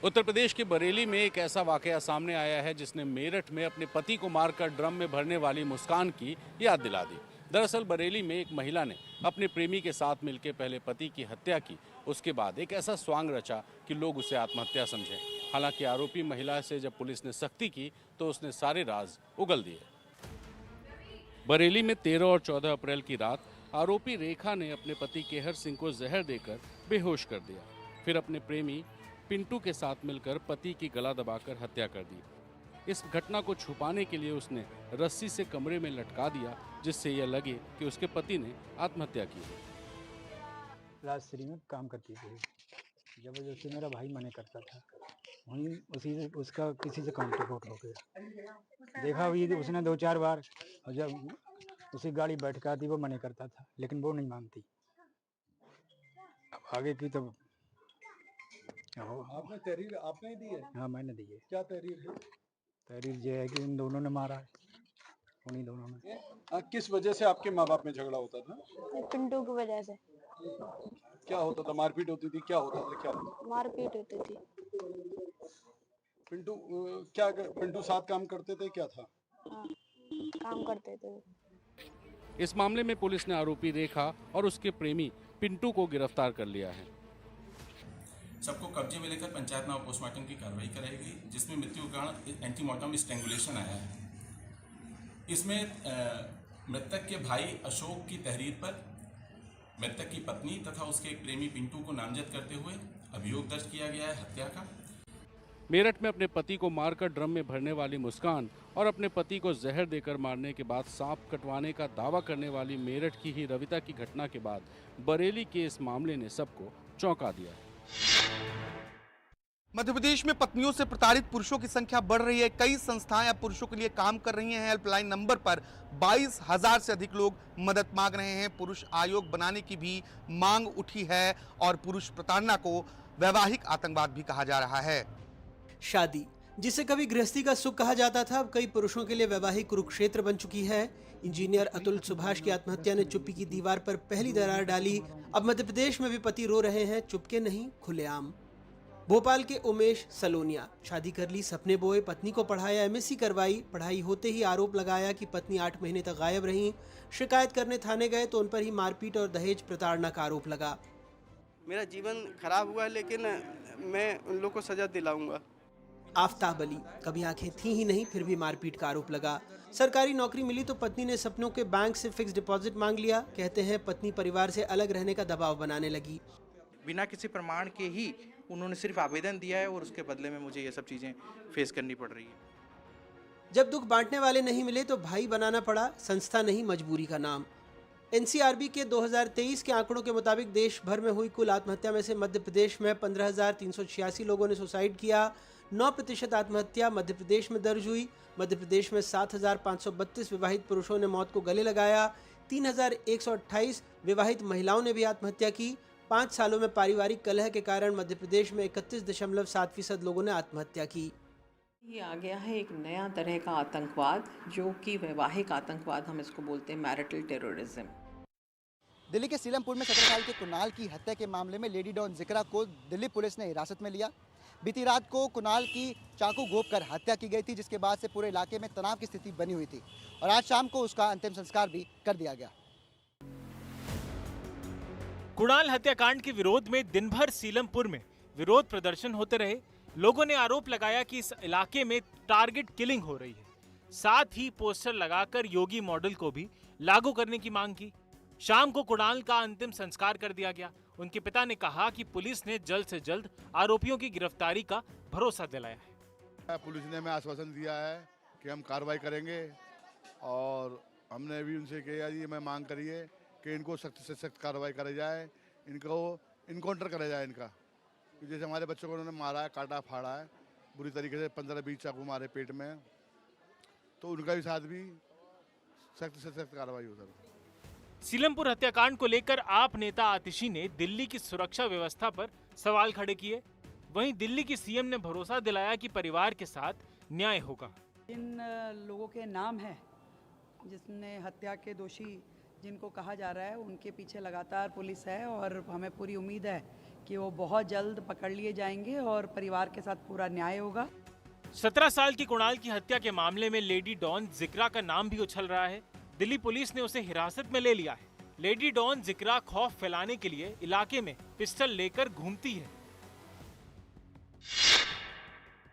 उत्तर प्रदेश के बरेली में एक ऐसा वाकया सामने आया है जिसने मेरठ में अपने पति को मारकर ड्रम में भरने वाली मुस्कान की याद दिला दी। दरअसल बरेली में एक महिला ने अपने प्रेमी के साथ मिलकर पहले पति की हत्या की, उसके बाद एक ऐसा स्वांग रचा कि लोग उसे आत्महत्या समझे। हालांकि आरोपी महिला से जब पुलिस ने सख्ती की तो उसने सारे राज उगल दिए। बरेली में 13 और 14 अप्रैल की रात आरोपी रेखा ने अपने पति केहर सिंह को जहर देकर बेहोश कर दिया। फिर अपने प्रेमी पिंटू के साथ मिलकर पति की गला दबाकर हत्या कर दी। इस घटना को छुपाने के लिए उसने रस्सी से कमरे में लटका दिया, जिससे यह लगे कि उसके पति ने आत्महत्या की है। राजश्री में काम करती थी। जबरदस्ती मेरा भाई मना करता था, वहीं उसी से उसका किसी से कांटेक्ट हो गया। देखा हुई उसने 2-4 बार, और जब उसी गाड़ी बैठका दी वो मना करता था, लेकिन वो नहीं मानती। अब आगे की तो आपने तहरीर आपने ही दी है? हाँ, मैंने दी है। क्या तहरीर है? तहरीर ये है कि इन दोनों ने मारा है, उन्हीं दोनों ने। किस वजह से आपके माँ बाप में झगड़ा होता था? पिंटू की वजह से। क्या होता था? मारपीट होती थी? क्या होता था? क्या मारपीट होती थी। पिंटू पिंटू साथ काम करते थे? क्या था? हाँ, काम करते थे वो। इस मामले में पुलिस ने आरोपी रेखा और उसके प्रेमी पिंटू को गिरफ्तार कर लिया है। सबको कब्जे में लेकर पंचायतनामा पोस्टमार्टम की कार्रवाई कराई गई, जिसमें मृत्यु का कारण एंटीमॉर्टम स्ट्रैंगुलेशन आया है। इसमें मृतक के भाई अशोक की तहरीर पर मृतक की पत्नी तथा उसके एक प्रेमी पिंटू को नामजद करते हुए अभियोग दर्ज किया गया है हत्या का। मेरठ में अपने पति को मारकर ड्रम में भरने वाली मुस्कान और अपने पति को जहर देकर मारने के बाद सांप कटवाने का दावा करने वाली मेरठ की ही रविता की घटना के बाद बरेली के इस मामले ने सबको चौंका दिया है। मध्य प्रदेश में पत्नियों से प्रताड़ित पुरुषों की संख्या बढ़ रही है। कई संस्थाएं अब पुरुषों के लिए काम कर रही हैं। हेल्पलाइन नंबर पर 22,000 से अधिक लोग मदद मांग रहे हैं। पुरुष आयोग बनाने की भी मांग उठी है और पुरुष प्रताड़ना को वैवाहिक आतंकवाद भी कहा जा रहा है। शादी, जिसे कभी गृहस्थी का सुख कहा जाता था, अब कई पुरुषों के लिए वैवाहिक कुरुक्षेत्र बन चुकी है। इंजीनियर अतुल सुभाष की आत्महत्या ने चुप्पी की दीवार पर पहली दरार डाली। अब मध्य प्रदेश में भी पति रो रहे हैं, चुपके नहीं, खुलेआम। भोपाल के उमेश सलोनिया, शादी कर ली, सपने बोए, पत्नी को पढ़ाया, एमएससी करवाई। पढ़ाई होते ही आरोप लगाया कि पत्नी 8 महीने तक गायब रही। शिकायत करने थाने गए तो उन पर ही मारपीट और दहेज प्रताड़ना का आरोप लगा। मेरा जीवन खराब हुआ, लेकिन मैं उन लोगों को सजा दिलाऊंगा। आफ्ताब अली, कभी आंखें थी ही नहीं, फिर भी मारपीट का आरोप लगा। सरकारी नौकरी मिली तो पत्नी ने सपनों के बैंक से फिक्स डिपॉजिट मांग लिया। कहते हैं पत्नी परिवार से अलग रहने का दबाव बनाने लगी। बिना किसी प्रमाण के ही उन्होंने सिर्फ आवेदन दिया है और उसके बदले में मुझे ये सब चीज़ें फेस करनी पड़ रही है। जब दुख बांटने वाले नहीं मिले तो भाई बनाना पड़ा, संस्था नहीं मजबूरी का नाम। एनसीआरबी के 2023 के आंकड़ों के मुताबिक देश भर में हुई कुल आत्महत्या में से मध्य प्रदेश में 15,386 लोगों ने सुसाइड किया। 9% आत्महत्या मध्य प्रदेश में दर्ज हुई। मध्य प्रदेश में 7,532 विवाहित पुरुषों ने मौत को गले लगाया। 3,128 विवाहित महिलाओं ने भी आत्महत्या की। 5 सालों में पारिवारिक कलह के कारण मध्य प्रदेश में 31.7% लोगों ने आत्महत्या की। ये आ गया है एक नया तरह का आतंकवाद, जो कि वैवाहिक आतंकवाद हम इसको बोलते हैं, मैरिटल टेररिज्म। दिल्ली के सीलमपुर में 17 साल के कुणाल की हत्या के मामले में लेडी डॉन जिक्रा को दिल्ली पुलिस ने हिरासत में लिया। बीती रात को कुणाल की चाकू घोंपकर हत्या की गई थी, जिसके बाद से पूरे इलाके में तनाव की स्थिति बनी हुई थी और आज शाम को उसका अंतिम संस्कार भी कर दिया गया। कुणाल हत्याकांड के विरोध में दिन भर सीलमपुर में विरोध प्रदर्शन होते रहे। लोगों ने आरोप लगाया कि इस इलाके में टारगेट किलिंग हो रही है। साथ ही पोस्टर लगाकर योगी मॉडल को भी लागू करने की मांग की। शाम को कुणाल का अंतिम संस्कार कर दिया गया। उनके पिता ने कहा कि पुलिस ने जल्द से जल्द आरोपियों की गिरफ्तारी का भरोसा दिलाया है। पुलिस ने हमें आश्वासन दिया है कि हम कार्रवाई करेंगे और हमने भी उनसे किया जी मैं मांग करिए कि इनको सख्त से सख्त कार्रवाई करी जाए, इनको इनकाउंटर करा जाए इनका। जैसे हमारे बच्चों को उन्होंने मारा है, काटा फाड़ा है बुरी तरीके से, 15-20 चाकू मारे पेट में, तो उनका भी साथ भी सख्त से सख्त कार्रवाई हो सर। सीलमपुर हत्याकांड को लेकर आप नेता आतिशी ने दिल्ली की सुरक्षा व्यवस्था पर सवाल खड़े किए। वहीं दिल्ली की सीएम ने भरोसा दिलाया कि परिवार के साथ न्याय होगा। इन लोगों के नाम है जिसने हत्या के दोषी जिनको कहा जा रहा है, उनके पीछे लगातार पुलिस है और हमें पूरी उम्मीद है कि वो बहुत जल्द पकड़ लिए जाएंगे और परिवार के साथ पूरा न्याय होगा। 17 साल की कुणाल की हत्या के मामले में लेडी डॉन जिक्रा का नाम भी उछल रहा है। दिल्ली पुलिस ने उसे हिरासत में ले लिया है। लेडी डॉन जिक्रा खौफ फैलाने के लिए इलाके में पिस्टल लेकर घूमती है।